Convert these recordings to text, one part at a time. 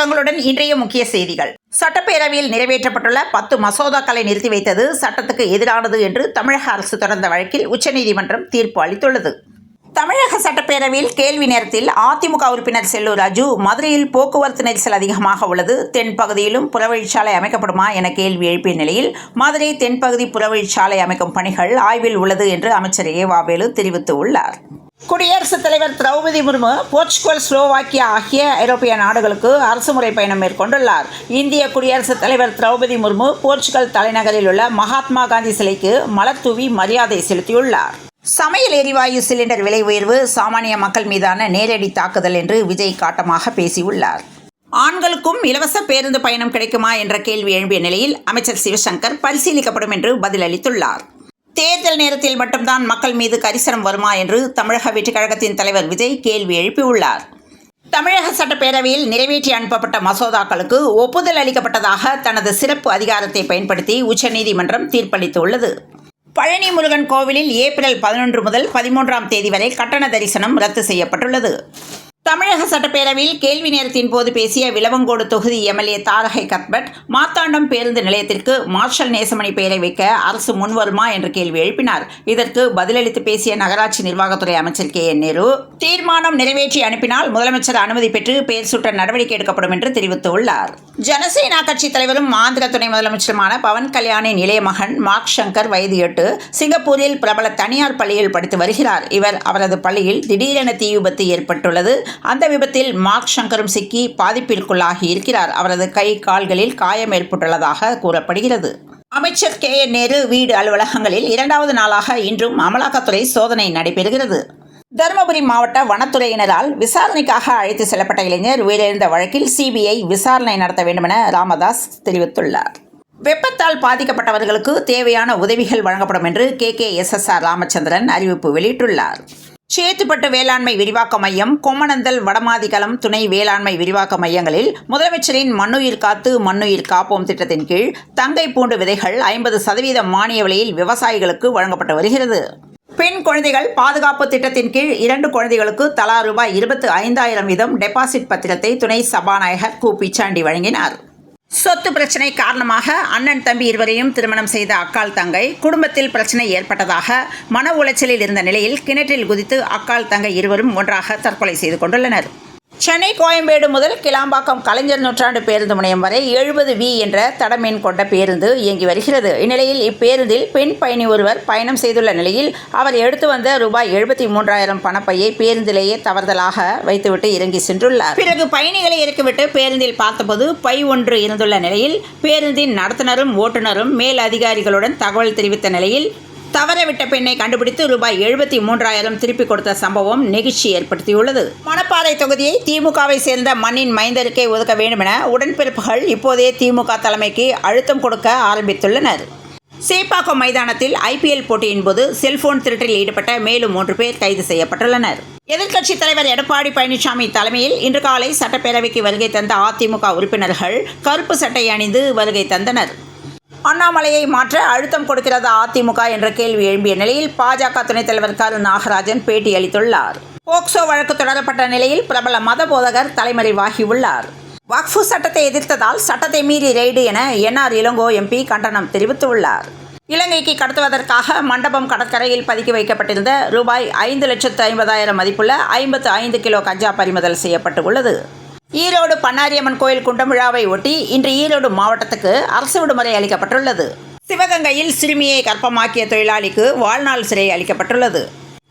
வணக்கங்களுடன் இன்றைய முக்கிய செய்திகள். சட்டப்பேரவையில் நிறைவேற்றப்பட்டுள்ள 10 மசோதாக்களை நிறுத்தி வைத்தது சட்டத்துக்கு எதிரானது என்று தமிழக அரசு தொடர்ந்த வழக்கில் உச்சநீதிமன்றம் தீர்ப்பு அளித்துள்ளது. தமிழக சட்டப்பேரவையில் கேள்வி நேரத்தில் அதிமுக உறுப்பினர் செல்லூர் ராஜு, மதுரையில் போக்குவரத்து நெரிசல் அதிகமாக உள்ளது, தென்பகுதியிலும் புறவழிச்சாலை அமைக்கப்படுமா என கேள்வி எழுப்பிய நிலையில், மதுரை தென்பகுதி புறவழிச்சாலை அமைக்கும் பணிகள் ஆய்வில் உள்ளது என்று அமைச்சர் ஏவாவேலு தெரிவித்துள்ளார். குடியரசுத் தலைவர் திரௌபதி முர்மு போர்ச்சுகல், ஸ்லோவாக்கியா ஆகிய ஐரோப்பிய நாடுகளுக்கு அரசுமுறை பயணம் மேற்கொண்டுள்ளார். இந்திய குடியரசுத் தலைவர் திரௌபதி முர்மு போர்ச்சுகல் தலைநகரில் உள்ள மகாத்மா காந்தி சிலைக்கு மலர் தூவி மரியாதை செலுத்தியுள்ளார். சமையல் எரிவாயு சிலிண்டர் விலை உயர்வு சாமானிய மக்கள் மீதான நேரடி தாக்குதல் என்று விஜய் காட்டமாக பேசியுள்ளார். ஆண்களுக்கும் இலவச பேருந்து பயணம் கிடைக்குமா என்ற கேள்வி எழுப்பிய நிலையில் அமைச்சர் சிவசங்கர் பரிசீலிக்கப்படும் என்று பதிலளித்துள்ளார். தேர்தல் நேரத்தில் மட்டும்தான் மக்கள் மீது கரிசனம் வருமா என்று தமிழக வெற்றிக் கழகத்தின் தலைவர் விஜய் கேள்வி எழுப்பியுள்ளார். தமிழக சட்டப்பேரவையில் நிறைவேற்றி அனுப்பப்பட்ட மசோதாக்களுக்கு ஒப்புதல் அளிக்கப்பட்டதாக தனது சிறப்பு அதிகாரத்தை பயன்படுத்தி உச்சநீதிமன்றம் தீர்ப்பளித்துள்ளது. பழனி முருகன் கோவிலில் ஏப்ரல் 11 முதல் 13ஆம் தேதி வரை கட்டண தரிசனம் ரத்து செய்யப்பட்டுள்ளது. தமிழக சட்டப்பேரவையில் கேள்வி நேரத்தின் போது பேசிய விளவங்கோடு தொகுதி எம்எல்ஏ தாரகை கத்பட், மார்த்தாண்டம் பேருந்து நிலையத்திற்கு மார்ஷல் நேசமணி பெயரை வைக்க அரசு முன்வருமா என்று கேள்வி எழுப்பினார். இதற்கு பதிலளித்து பேசிய நகராட்சி நிர்வாகத்துறை அமைச்சர் KN நேரு, தீர்மானம் நிறைவேற்றி அனுப்பினால் முதலமைச்சர் அனுமதி பெற்று பெயர் சூட்ட நடவடிக்கை எடுக்கப்படும் என்று தெரிவித்துள்ளார். ஜனசேனா கட்சி தலைவரும் ஆந்திர துணை முதலமைச்சருமான பவன் கல்யாணின் இளைய மகன் மார்க் சங்கர் வயது 8 சிங்கப்பூரில் பிரபல தனியார் பள்ளியில் படித்து வருகிறார். அவரது பள்ளியில் திடீரென தீ விபத்து ஏற்பட்டுள்ளது. அந்த விபத்தில் மார்க் சங்கரும் சிக்கி பாதிப்பிற்குள்ளாகி இருக்கிறார். அவரது கை, கால்களில் காயம் ஏற்பட்டுள்ளதாக கூறப்படுகிறது. அமைச்சர் KN நேரு வீடு அலுவலகங்களில் 2வது நாளாக இன்றும் அமலாக்கத்துறை சோதனை நடைபெறுகிறது. தருமபுரி மாவட்ட வனத்துறையினரால் விசாரணைக்காக அழைத்து செல்லப்பட்ட இளைஞர் உயிரிழந்த வழக்கில் CBI விசாரணை நடத்த வேண்டுமென ராமதாஸ் தெரிவித்துள்ளார். வெப்பத்தால் பாதிக்கப்பட்டவர்களுக்கு தேவையான உதவிகள் வழங்கப்படும் என்று KKSSR ராமச்சந்திரன் அறிவிப்பு வெளியிட்டுள்ளார். சேத்துப்பட்டு வேளாண்மை விரிவாக்க மையம், கொம்மனந்தல், வடமாதிகளம் துணை வேளாண்மை விரிவாக்க மையங்களில் முதலமைச்சரின் மண்ணுயிர் காத்து மண்ணுயிர் காப்போம் திட்டத்தின் கீழ் தங்கை பூண்டு விதைகள் 50% மானிய விலையில் விவசாயிகளுக்கு வழங்கப்பட்டு வருகிறது. பெண் குழந்தைகள் பாதுகாப்பு திட்டத்தின் கீழ் 2 குழந்தைகளுக்கு தலா ரூபாய் 25,000 வீதம் டெபாசிட் பத்திரத்தை துணை சபாநாயகர் கு. பிச்சாண்டி வழங்கினார். சொத்து பிரச்சனை காரணமாக அண்ணன் தம்பி இருவரையும் திருமணம் செய்த அக்காள் தங்கை குடும்பத்தில் பிரச்சனை ஏற்பட்டதாக மன உளைச்சலில் இருந்த நிலையில் கிணற்றில் குதித்து அக்காள் தங்கை இருவரும் ஒன்றாக தற்கொலை செய்து கொண்டுள்ளனர். சென்னை கோயம்பேடு முதல் கிளாம்பாக்கம் கலைஞர் நூற்றாண்டு பேருந்து முனையம் வரை 70V என்ற தடமெண் கொண்ட பேருந்து இயங்கி வருகிறது. இந்நிலையில் இப்பேருந்தில் பெண் பயணி ஒருவர் பயணம் செய்துள்ள நிலையில் அவர் எடுத்து வந்த ரூபாய் 73,000 பணப்பையை பேருந்திலேயே தவறுதலாக வைத்துவிட்டு இறங்கி சென்றுள்ளார். பிறகு பயணிகளை இறக்கிவிட்டு பேருந்தில் பார்த்தபோது பை ஒன்று இருந்துள்ள நிலையில் பேருந்தின் நடத்துனரும் ஓட்டுநரும் மேல் அதிகாரிகளுடன் தகவல் தெரிவித்த நிலையில் தவறவிட்ட பெண்ணை கண்டுபிடித்து ரூபாய் 73,000 திருப்பிக் கொடுத்த சம்பவம் நெகிழ்ச்சி ஏற்படுத்தியுள்ளது. மணப்பாறை தொகுதியை திமுகவை சேர்ந்த மண்ணின் மைந்தருக்கே ஒதுக்க வேண்டுமென உடன்பிறப்புகள் இப்போதே திமுக தலைமைக்கு அழுத்தம் கொடுக்க ஆரம்பித்துள்ளனர். சேப்பாக்கம் மைதானத்தில் IPL போட்டியின் போது செல்போன் திருட்டில் ஈடுபட்ட மேலும் 3 பேர் கைது செய்யப்பட்டுள்ளனர். எதிர்க்கட்சித் தலைவர் எடப்பாடி பழனிசாமி தலைமையில் இன்று காலை சட்டப்பேரவைக்கு வருகை தந்த அதிமுக உறுப்பினர்கள் கருப்பு சட்டை அணிந்து வருகை தந்தனர். அண்ணாமலையை மாற்ற அழுத்தம் கொடுக்கிறது அதிமுக என்ற கேள்வி எழும்பிய நிலையில் பாஜக துணைத் தலைவர் கரு நாகராஜன் பேட்டி அளித்துள்ளார். போக்சோ வழக்கு தொடரப்பட்ட நிலையில் பிரபல மத போதகர் தலைமறைவாகியுள்ளார். வக்ஃபு சட்டத்தை எதிர்த்ததால் சட்டத்தை மீறி ரெய்டு என NR இளங்கோ MP கண்டனம் தெரிவித்துள்ளார். இலங்கைக்கு கடத்துவதற்காக மண்டபம் கடற்கரையில் பதுக்கி வைக்கப்பட்டிருந்த ரூபாய் 5,50,000 மதிப்புள்ள 55 கிலோ கஞ்சா பறிமுதல் செய்யப்பட்டு உள்ளது. ஈரோடு பண்ணாரியம்மன் கோயில் குண்டவிழாவை ஒட்டி இன்று ஈரோடு மாவட்டத்துக்கு அரசு விடுமுறை அளிக்கப்பட்டுள்ளது. சிவகங்கையில் சிறுமியை கர்ப்பமாக்கிய தொழிலாளிக்கு வாழ்நாள் சிறை அளிக்கப்பட்டுள்ளது.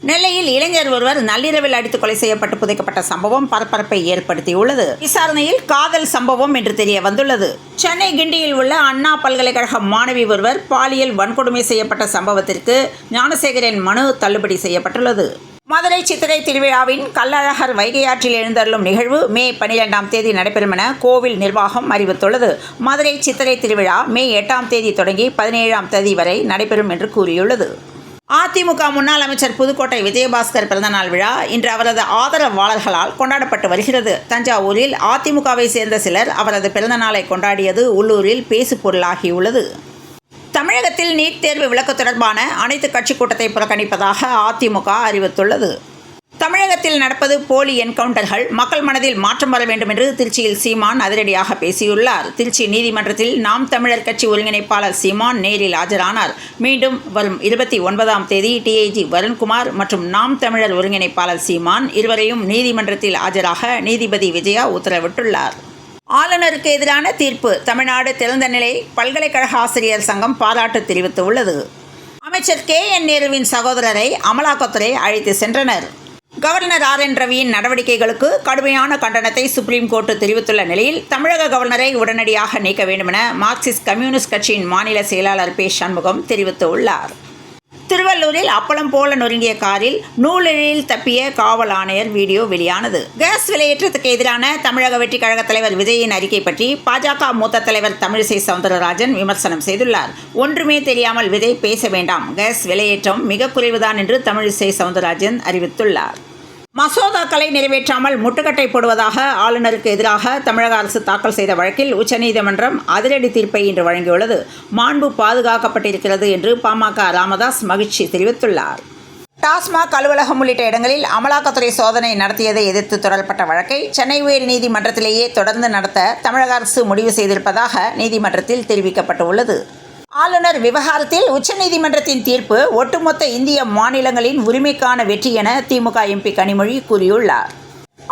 நெல்லையில் இளைஞர் ஒருவர் நள்ளிரவில் அடித்து கொலை செய்யப்பட்டு புதைக்கப்பட்ட சம்பவம் பரபரப்பை ஏற்படுத்தியுள்ளது. விசாரணையில் காதல் சம்பவம் என்று தெரிய வந்துள்ளது. சென்னை கிண்டியில் உள்ள அண்ணா பல்கலைக்கழக மாணவி ஒருவர் பாலியல் வன்கொடுமை செய்யப்பட்ட சம்பவத்திற்கு ஞானசேகரின் மனு தள்ளுபடி செய்யப்பட்டுள்ளது. மதுரை சித்திரை திருவிழாவின் கள்ளழகர் வைகையாற்றில் எழுந்தருளும் நிகழ்வு மே 12ஆம் தேதி நடைபெறும் என கோவில் நிர்வாகம் அறிவித்துள்ளது. மதுரை சித்திரை திருவிழா மே 8ஆம் தேதி தொடங்கி 17ஆம் தேதி வரை நடைபெறும் என்று கூறியுள்ளது. அதிமுக முன்னாள் அமைச்சர் புதுக்கோட்டை விஜயபாஸ்கர் பிறந்தநாள் விழா இன்று அவரது ஆதரவாளர்களால் கொண்டாடப்பட்டு வருகிறது. தஞ்சாவூரில் அதிமுகவை சேர்ந்த சிலர் அவரது பிறந்தநாளை கொண்டாடியது உள்ளூரில் பேசுபொருளாகியுள்ளது. தமிழகத்தில் நீட் தேர்வு விலக்கு தொடர்பான அனைத்து கட்சி கூட்டத்தை புறக்கணிப்பதாக அதிமுக அறிவித்துள்ளது. தமிழக தமிழகத்தில் நடப்பது போலி என்கவுண்டர்கள், மக்கள் மனதில் மாற்றம் வர வேண்டும் என்று திருச்சியில் சீமான் அதிரடியாக பேசியுள்ளார். திருச்சி நீதிமன்றத்தில் நாம் தமிழர் கட்சி ஒருங்கிணைப்பாளர் சீமான் நேரில் ஆஜரானார். மீண்டும் வரும் 29ஆம் தேதி டிஐஜி வருண்குமார் மற்றும் நாம் தமிழர் ஒருங்கிணைப்பாளர் சீமான் இருவரையும் நீதிமன்றத்தில் ஆஜராக நீதிபதி விஜயா உத்தரவிட்டுள்ளார். ஆளுநருக்கு எதிரான தீர்ப்பு தமிழ்நாடு திறந்த நிலை பல்கலைக்கழக ஆசிரியர் சங்கம் பாராட்டு தெரிவித்துள்ளது. அமைச்சர் KN நேருவின் சகோதரரை அமலாக்கத்துறை அழைத்து சென்றனர். கவர்னர் RN ரவியின் நடவடிக்கைகளுக்கு கடுமையான கண்டனத்தை சுப்ரீம் கோர்ட் தெரிவித்துள்ள நிலையில் தமிழக கவர்னரை உடனடியாக நீக்க வேண்டுமென மார்க்சிஸ்ட் கம்யூனிஸ்ட் கட்சியின் மாநில செயலாளர் பே. சண்முகம் தெரிவித்துள்ளார். திருவள்ளூரில் அப்பளம் போல நொறுங்கிய காரில் நூலிழையில் தப்பிய காவல் ஆணையர் வீடியோ வெளியானது. கேஸ் விலையேற்றத்துக்கு எதிரான தமிழக வெற்றிக் கழக தலைவர் விஜயின் அறிக்கை பற்றி பாஜக மூத்த தலைவர் தமிழிசை சவுந்தரராஜன் விமர்சனம் செய்துள்ளார். ஒன்றுமே தெரியாமல் விஜய் பேச வேண்டாம், கேஸ் விலையேற்றம் மிக குறைவுதான் என்று தமிழிசை சவுந்தரராஜன் அறிவித்துள்ளார். மசோதாக்களை நிறைவேற்றாமல் முட்டுக்கட்டை போடுவதாக ஆளுநருக்கு எதிராக தமிழக அரசு தாக்கல் செய்த வழக்கில் உச்சநீதிமன்றம் அதிரடி தீர்ப்பை இன்று வழங்கியுள்ளது. மாண்பு பாதுகாக்கப்பட்டிருக்கிறது என்று பாமக ராமதாஸ் மகிழ்ச்சி தெரிவித்துள்ளார். டாஸ்மாக் அலுவலகம் உள்ளிட்ட இடங்களில் அமலாக்கத்துறை சோதனை நடத்தியதை எதிர்த்து தொடரப்பட்ட வழக்கை சென்னை உயர் நீதிமன்றத்திலேயே தொடர்ந்து நடத்த தமிழக அரசு முடிவு செய்திருப்பதாக நீதிமன்றத்தில் தெரிவிக்கப்பட்டுள்ளது. ஆளுநர் விவகாரத்தில் உச்சநீதிமன்றத்தின் தீர்ப்பு ஒட்டுமொத்த இந்திய மாநிலங்களின் உரிமைக்கான வெற்றி என திமுக MP கனிமொழி கூறியுள்ளார்.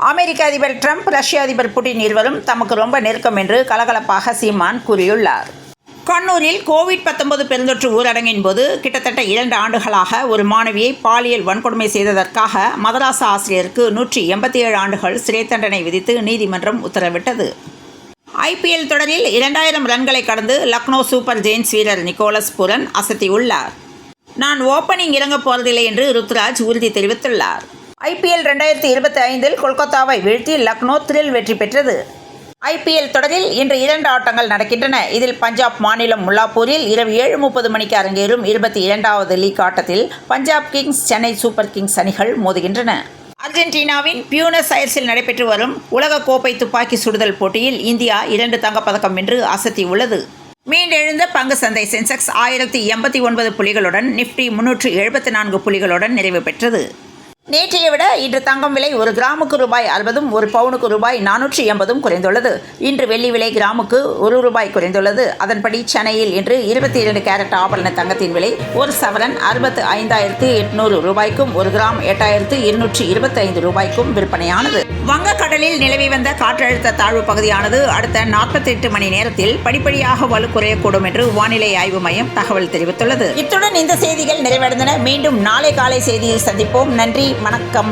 அமெரிக்க அதிபர் ட்ரம்ப், ரஷ்ய அதிபர் புட்டின் இருவரும் தமக்கு ரொம்ப நெருக்கம் என்று கலகலப்பாக சீமான் கூறியுள்ளார். கண்ணூரில் COVID-19 பெருந்தொற்று ஊரடங்கின் போது கிட்டத்தட்ட 2 ஆண்டுகளாக ஒரு மாணவியை பாலியல் வன்கொடுமை செய்ததற்காக மதராச ஆசிரியருக்கு 187 ஆண்டுகள் சிறை தண்டனை விதித்து நீதிமன்றம் உத்தரவிட்டது. IPL தொடரில் 2000 ரன்களை கடந்து லக்னோ சூப்பர் ஜெயின்ஸ் வீரர் நிக்கோலஸ் புரன் அசத்தியுள்ளார். நான் ஓப்பனிங் இறங்கப் போவதில்லை என்று ருத்ராஜ் உறுதி தெரிவித்துள்ளார். IPL 2025 கொல்கத்தாவை வீழ்த்தி லக்னோ த்ரில் வெற்றி பெற்றது. IPL தொடரில் இன்று 2 ஆட்டங்கள் நடக்கின்றன. இதில் பஞ்சாப் மாநிலம் முல்லாப்பூரில் இரவு 7:30 மணிக்கு அரங்கேறும் 22வது லீக் ஆட்டத்தில் Punjab Kings, Chennai super Kings அணிகள் மோதுகின்றன. அர்ஜென்டினாவின் பியூனஸ் அயர்ஸில் நடைபெற்று வரும் உலகக்கோப்பை துப்பாக்கி சுடுதல் போட்டியில் இந்தியா 2 தங்கப்பதக்கம் வென்று அசத்தியுள்ளது. மீண்டெழுந்த பங்கு சந்தை சென்செக்ஸ் 1089 புள்ளிகளுடன், நிஃப்டி 374 புள்ளிகளுடன் நிறைவு பெற்றது. நேற்றைய விட இன்று தங்கம் விலை 1 கிராமுக்கு ரூபாய் 60, 1 பவுனுக்கு ரூபாய் 480 குறைந்துள்ளது. இன்று வெள்ளி விலை கிராமுக்கு ₹1 குறைந்துள்ளது. அதன்படி சென்னையில் இன்று 22 கேரட் ஆபரண தங்கத்தின் விலை 1 சவரன் 65,800 ரூபாய்க்கும், 1 கிராம் 8,225 ரூபாய்க்கும் விற்பனையானது. வங்கக்கடலில் நிலவி வந்த காற்றழுத்த தாழ்வு பகுதியானது அடுத்த 48 மணி நேரத்தில் படிப்படியாக வலுக்குறையக்கூடும் என்று வானிலை ஆய்வு மையம் தகவல் தெரிவித்துள்ளது. இத்துடன் இந்த செய்திகள் நிறைவடைந்தன. மீண்டும் நாளை காலை செய்தியில் சந்திப்போம். நன்றி, வணக்கம்.